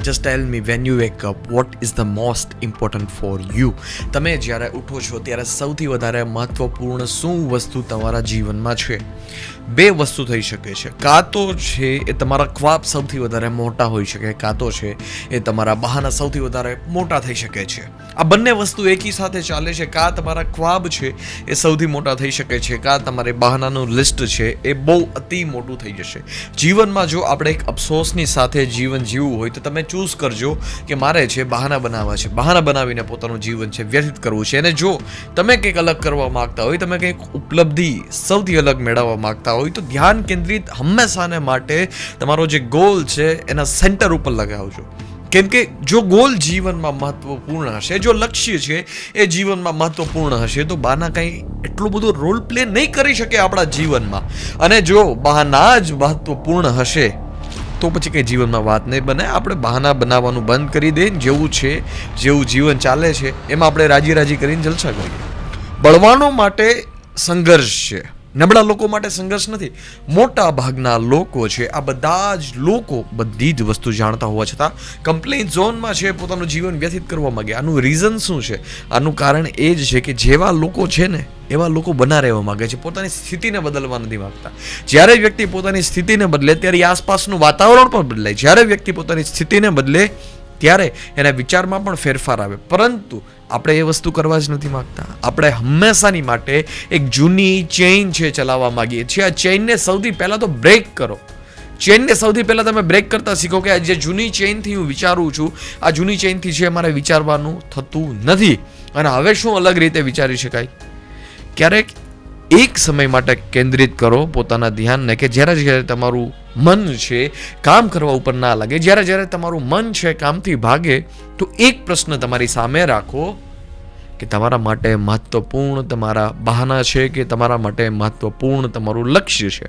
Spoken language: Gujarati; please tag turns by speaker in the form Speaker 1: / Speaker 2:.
Speaker 1: Just tell me when you wake up what is the most important for you. તમે જ્યારે ઉઠો છો ત્યારે સૌથી વધારે મહત્વપૂર્ણ શું વસ્તુ તમારા જીવનમાં છે? બે વસ્તુ થઈ શકે છે. કાં તો છે એ તમારા ખ્વાબ સૌથી વધારે મોટા હોઈ શકે, કાં તો છે એ તમારા બહાના સૌથી વધારે મોટા થઈ શકે છે. આ બંને વસ્તુ એકી સાથે ચાલે છે. કાં તમારા ખ્વાબ છે એ સૌથી મોટા થઈ શકે છે, કાં તમારે બહાનાનું લિસ્ટ છે એ બહુ અતિ મોટું થઈ જશે. જીવનમાં જો આપણે એક અફસોસની સાથે જીવન જીવવું હોય તો તમે ચૂઝ કરજો કે મારે છે બહાના બનાવવા છે, બહાના બનાવીને પોતાનું જીવન છે વ્યતીત કરવું છે. અને જો તમે કંઈક અલગ કરવા માગતા હોય, તમે કંઈક ઉપલબ્ધિ સૌથી અલગ મેળવવા માગતા હોય તો ધ્યાન કેન્દ્રિત હંમેશાને માટે તમારો જે ગોલ છે એના સેન્ટર ઉપર લગાવજો. કેમ કે જો ગોલ જીવનમાં મહત્વપૂર્ણ હશે, જો લક્ષ્ય છે એ જીવનમાં મહત્વપૂર્ણ હશે તો બહાના કંઈ એટલું બધું રોલ પ્લે નહીં કરી શકે આપણા જીવનમાં. અને જો બહાના જ મહત્વપૂર્ણ હશે તો પછી કંઈ જીવનમાં વાત નહીં બને. આપણે બહાના બનાવવાનું બંધ કરી દઈએ, જેવું છે જેવું જીવન ચાલે છે એમાં આપણે રાજી રાજી કરીને જલસા કરીએ. બળવાનો માટે સંઘર્ષ છે, નબળા લોકો માટે સંઘર્ષ નથી. મોટા ભાગના લોકો છે, આ બધા જ લોકો બધી જ વસ્તુ જાણતા હોવા છતાં કમ્પ્લેન્ટ ઝોનમાં છે પોતાનું જીવન વ્યતીત કરવા માંગે. આનું રીઝન શું છે? આનું કારણ એ જ છે કે જેવા લોકો છે ને એવા લોકો બના રહેવા માંગે છે, પોતાની સ્થિતિને બદલવા નથી માંગતા. જ્યારે વ્યક્તિ પોતાની સ્થિતિને બદલે ત્યારે આસપાસનું વાતાવરણ પણ બદલાય. જ્યારે વ્યક્તિ પોતાની સ્થિતિને બદલે ત્યારે એના વિચારમાં પણ ફેરફાર આવે. પરંતુ આપણે એ વસ્તુ કરવા જ નથી માંગતા. આપણે હંમેશાની માટે એક જૂની ચેઇન છે ચલાવવા માંગીએ છીએ. આ ચેઇનને સૌથી પહેલાં તો બ્રેક કરો. ચેઇનને સૌથી પહેલાં તમે બ્રેક કરતા શીખો કે આ જે જૂની ચેઇનથી હું વિચારું છું, આ જૂની ચેઇનથી છે મારે વિચારવાનું થતું નથી. અને હવે શું અલગ રીતે વિચારી શકાય? ક્યારેક એક સમય માટે કેન્દ્રિત કરો પોતાના ધ્યાનને કે જ્યારે જ્યારે તમારું મન છે કામ કરવા ઉપર ના લાગે, જ્યારે જ્યારે તમારું મન છે કામથી ભાગે, તો એક પ્રશ્ન તમારી સામે રાખો કે તમારા માટે મહત્વપૂર્ણ તમારા બહાના છે કે તમારા માટે મહત્વપૂર્ણ તમારું લક્ષ્ય છે.